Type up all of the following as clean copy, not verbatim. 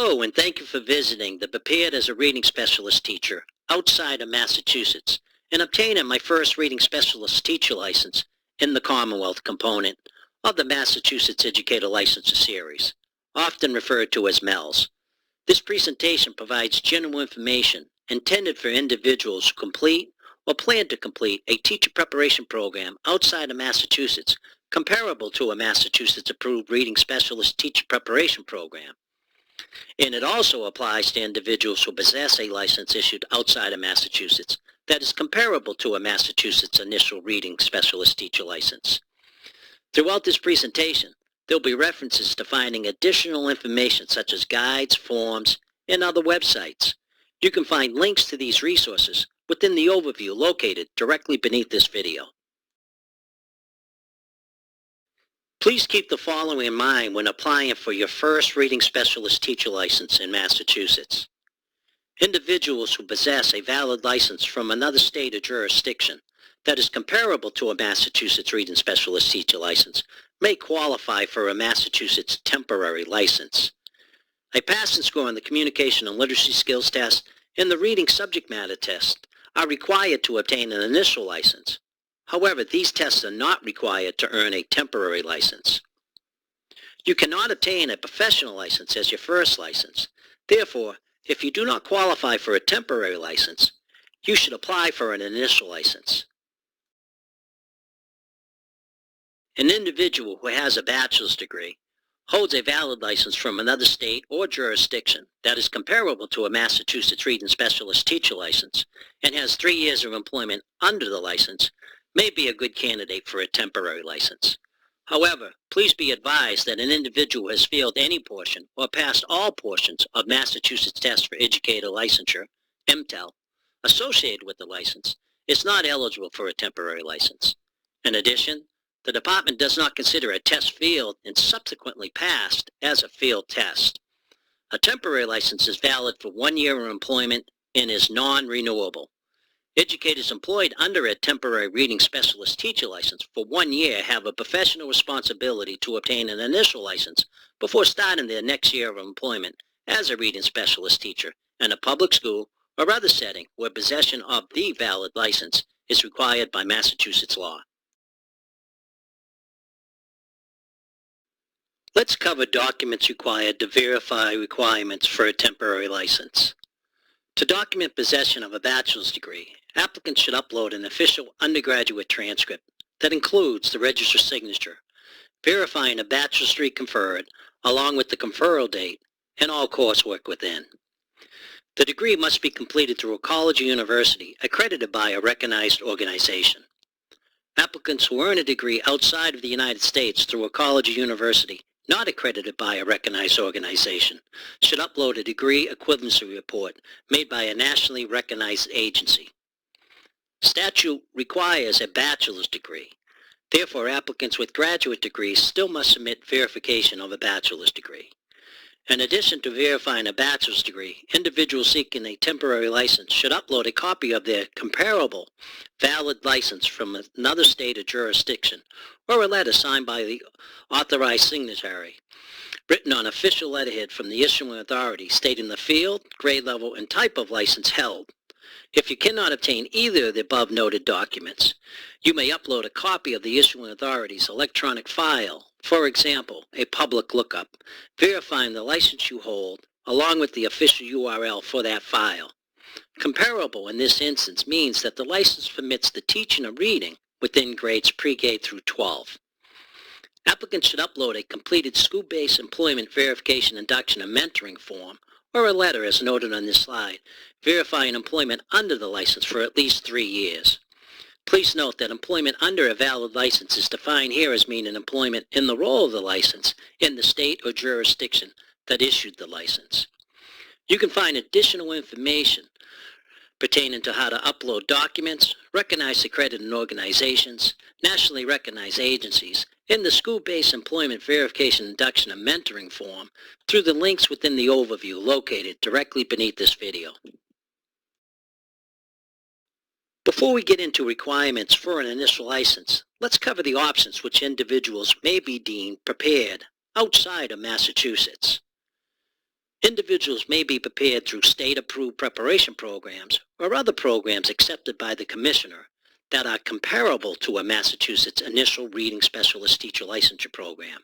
Hello, and thank you for visiting the Prepared as a Reading Specialist Teacher outside of Massachusetts and obtaining my first Reading Specialist Teacher license in the Commonwealth component of the Massachusetts Educator Licensure Series, often referred to as MELS. This presentation provides general information intended for individuals who complete or plan to complete a teacher preparation program outside of Massachusetts comparable to a Massachusetts-approved Reading Specialist Teacher Preparation Program. And it also applies to individuals who possess a license issued outside of Massachusetts that is comparable to a Massachusetts initial Reading Specialist Teacher license. Throughout this presentation, there will be references to finding additional information such as guides, forms, and other websites. You can find links to these resources within the overview located directly beneath this video. Please keep the following in mind when applying for your first Reading Specialist Teacher license in Massachusetts. Individuals who possess a valid license from another state or jurisdiction that is comparable to a Massachusetts Reading Specialist Teacher license may qualify for a Massachusetts temporary license. A passing score on the Communication and Literacy Skills Test and the Reading Subject Matter Test are required to obtain an initial license. However, these tests are not required to earn a temporary license. You cannot obtain a professional license as your first license. Therefore, if you do not qualify for a temporary license, you should apply for an initial license. An individual who has a bachelor's degree holds a valid license from another state or jurisdiction that is comparable to a Massachusetts Reading Specialist Teacher license and has 3 years of employment under the license may be a good candidate for a temporary license. However, please be advised that an individual who has failed any portion or passed all portions of Massachusetts Test for Educator Licensure, MTEL, associated with the license is not eligible for a temporary license. In addition, the department does not consider a test failed and subsequently passed as a failed test. A temporary license is valid for 1 year of employment and is non-renewable. Educators employed under a temporary Reading Specialist Teacher license for 1 year have a professional responsibility to obtain an initial license before starting their next year of employment as a Reading Specialist Teacher in a public school or other setting where possession of the valid license is required by Massachusetts law. Let's cover documents required to verify requirements for a temporary license. To document possession of a bachelor's degree, applicants should upload an official undergraduate transcript that includes the registrar's signature, verifying a bachelor's degree conferred, along with the conferral date and all coursework within. The degree must be completed through a college or university accredited by a recognized organization. Applicants who earn a degree outside of the United States through a college or university not accredited by a recognized organization should upload a degree equivalency report made by a nationally recognized agency. Statute requires a bachelor's degree. Therefore, applicants with graduate degrees still must submit verification of a bachelor's degree. In addition to verifying a bachelor's degree, individuals seeking a temporary license should upload a copy of their comparable valid license from another state or jurisdiction, or a letter signed by the authorized signatory, written on official letterhead from the issuing authority stating the field, grade level, and type of license held. If you cannot obtain either of the above noted documents, you may upload a copy of the issuing authority's electronic file, for example, a public lookup, verifying the license you hold, along with the official URL for that file. Comparable in this instance means that the license permits the teaching of reading within grades pre-K through 12. Applicants should upload a completed school-based employment verification, induction, and mentoring form, or a letter as noted on this slide, verifying employment under the license for at least 3 years. Please note that employment under a valid license is defined here as meaning employment in the role of the license in the state or jurisdiction that issued the license. You can find additional information pertaining to how to upload documents, recognized accredited organizations, nationally recognized agencies, in the school-based employment verification, induction, and mentoring form through the links within the overview located directly beneath this video. Before we get into requirements for an initial license, let's cover the options which individuals may be deemed prepared outside of Massachusetts. Individuals may be prepared through state-approved preparation programs or other programs accepted by the Commissioner that are comparable to a Massachusetts Initial Reading Specialist Teacher Licensure Program.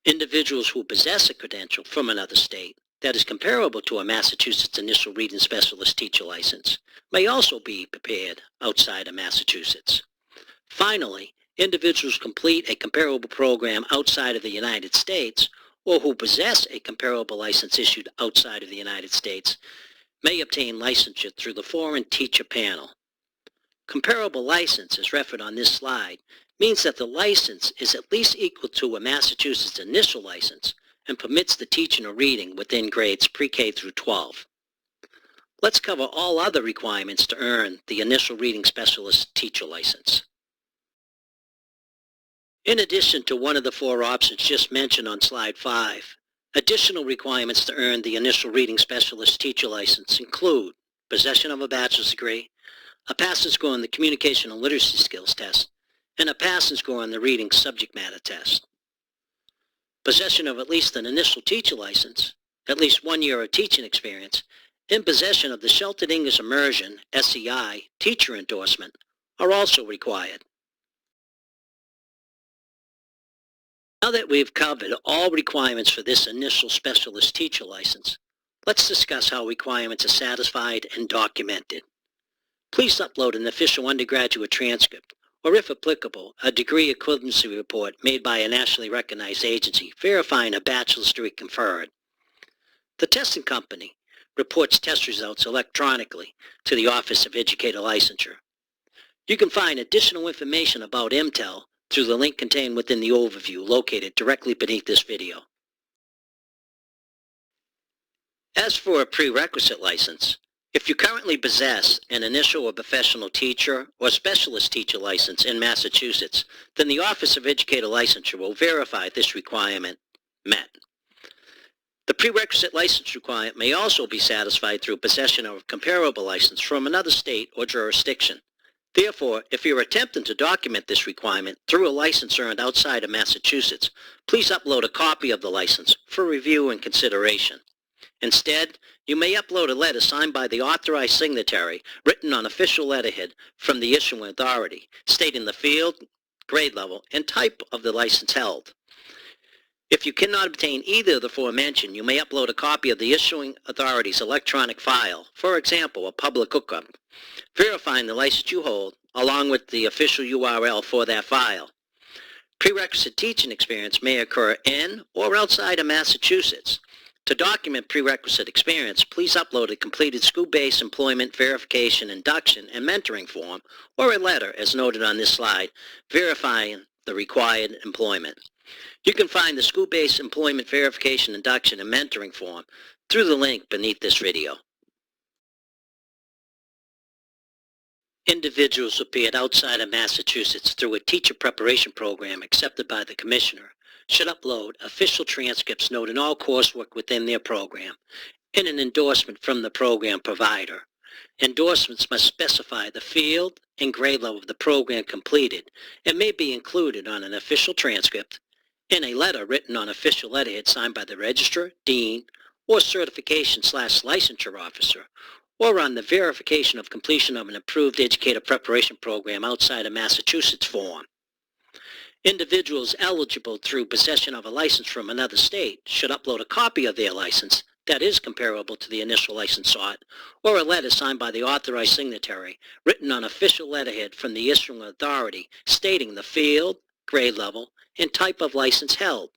Individuals who possess a credential from another state that is comparable to a Massachusetts Initial Reading Specialist Teacher License may also be prepared outside of Massachusetts. Finally, individuals who complete a comparable program outside of the United States or who possess a comparable license issued outside of the United States may obtain licensure through the Foreign Teacher Panel. Comparable license, as referred on this slide, means that the license is at least equal to a Massachusetts initial license and permits the teaching or reading within grades pre-K through 12. Let's cover all other requirements to earn the Initial Reading Specialist Teacher License. In addition to one of the four options just mentioned on slide 5, additional requirements to earn the Initial Reading Specialist Teacher License include possession of a bachelor's degree, a passing score on the Communication and Literacy Skills Test, and a passing score on the Reading Subject Matter Test. Possession of at least an initial teacher license, at least 1 year of teaching experience, and possession of the Sheltered English Immersion, SEI, teacher endorsement are also required. Now that we've covered all requirements for this initial specialist teacher license, let's discuss how requirements are satisfied and documented. Please upload an official undergraduate transcript, or if applicable, a degree equivalency report made by a nationally recognized agency verifying a bachelor's degree conferred. The testing company reports test results electronically to the Office of Educator Licensure. You can find additional information about MTEL through the link contained within the overview located directly beneath this video. As for a prerequisite license, if you currently possess an initial or professional teacher or specialist teacher license in Massachusetts, then the Office of Educator Licensure will verify this requirement met. The prerequisite license requirement may also be satisfied through possession of a comparable license from another state or jurisdiction. Therefore, if you're attempting to document this requirement through a license earned outside of Massachusetts, please upload a copy of the license for review and consideration. Instead, you may upload a letter signed by the authorized signatory written on official letterhead from the issuing authority, stating the field, grade level, and type of the license held. If you cannot obtain either of the aforementioned, you may upload a copy of the issuing authority's electronic file, for example, a public hookup, verifying the license you hold, along with the official URL for that file. Prerequisite teaching experience may occur in or outside of Massachusetts. To document prerequisite experience, please upload a completed school-based employment verification, induction, and mentoring form, or a letter, as noted on this slide, verifying the required employment. You can find the school-based employment verification, induction, and mentoring form through the link beneath this video. Individuals appeared outside of Massachusetts through a teacher preparation program accepted by the Commissioner should upload official transcripts noting all coursework within their program and an endorsement from the program provider. Endorsements must specify the field and grade level of the program completed and may be included on an official transcript, in a letter written on official letterhead signed by the registrar, dean, or certification/licensure officer, or on the verification of completion of an approved educator preparation program outside of Massachusetts form. Individuals eligible through possession of a license from another state should upload a copy of their license that is comparable to the initial license sought, or a letter signed by the authorized signatory written on official letterhead from the issuing authority stating the field, grade level, and type of license held.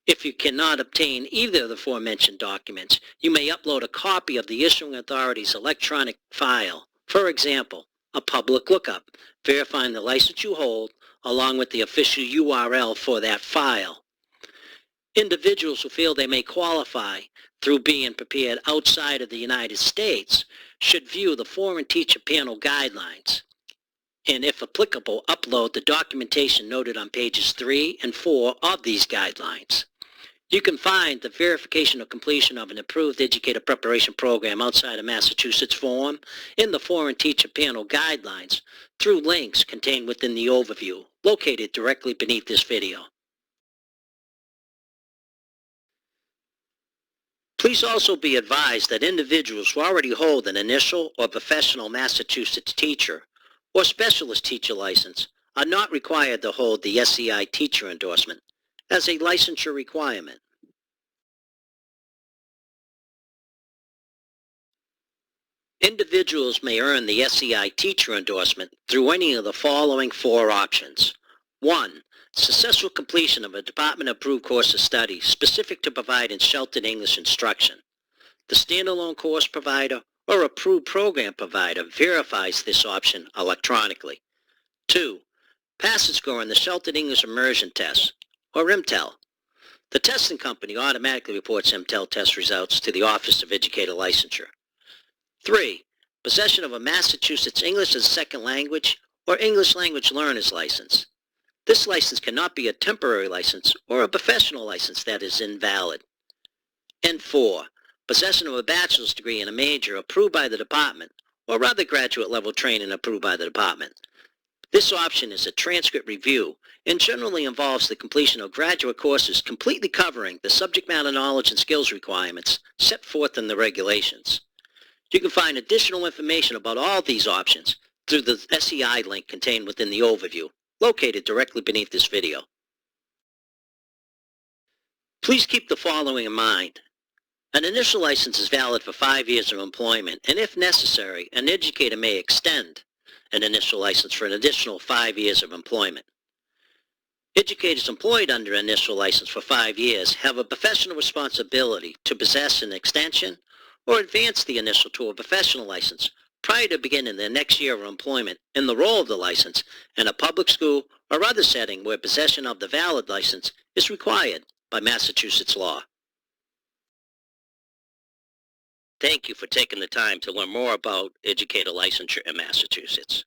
If you cannot obtain either of the aforementioned documents, you may upload a copy of the issuing authority's electronic file, for example, a public lookup, verifying the license you hold, along with the official URL for that file. Individuals who feel they may qualify through being prepared outside of the United States should view the Foreign Teacher Panel guidelines, and if applicable, upload the documentation noted on pages 3 and 4 of these guidelines. You can find the verification of completion of an approved educator preparation program outside of Massachusetts form in the Foreign Teacher Panel guidelines through links contained within the overview, located directly beneath this video. Please also be advised that individuals who already hold an initial or professional Massachusetts teacher or specialist teacher license are not required to hold the SEI teacher endorsement as a licensure requirement. Individuals may earn the SEI teacher endorsement through any of the following 4 options. 1. Successful completion of a department-approved course of study specific to providing sheltered English instruction. The standalone course provider or approved program provider verifies this option electronically. 2. Passing score on the Sheltered English Immersion Test, or MTEL. The testing company automatically reports MTEL test results to the Office of Educator Licensure. 3. Possession of a Massachusetts English as a Second Language or English Language Learner's License. This license cannot be a temporary license or a professional license that is invalid. And 4. Possession of a bachelor's degree in a major approved by the department or other graduate level training approved by the department. This option is a transcript review and generally involves the completion of graduate courses completely covering the subject matter knowledge and skills requirements set forth in the regulations. You can find additional information about all these options through the SEI link contained within the overview, located directly beneath this video. Please keep the following in mind. An initial license is valid for 5 years of employment, and if necessary, an educator may extend an initial license for an additional 5 years of employment. Educators employed under an initial license for 5 years have a professional responsibility to possess an extension or advance the initial to a professional license prior to beginning their next year of employment in the role of the license in a public school or other setting where possession of the valid license is required by Massachusetts law. Thank you for taking the time to learn more about educator licensure in Massachusetts.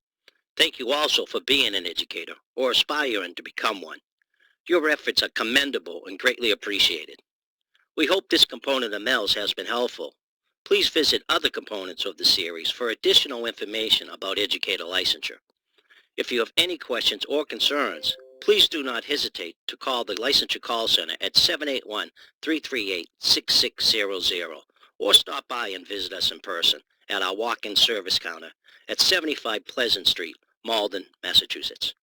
Thank you also for being an educator or aspiring to become one. Your efforts are commendable and greatly appreciated. We hope this component of MELS has been helpful. Please visit other components of the series for additional information about educator licensure. If you have any questions or concerns, please do not hesitate to call the Licensure Call Center at 781-338-6600 or stop by and visit us in person at our walk-in service counter at 75 Pleasant Street, Malden, Massachusetts.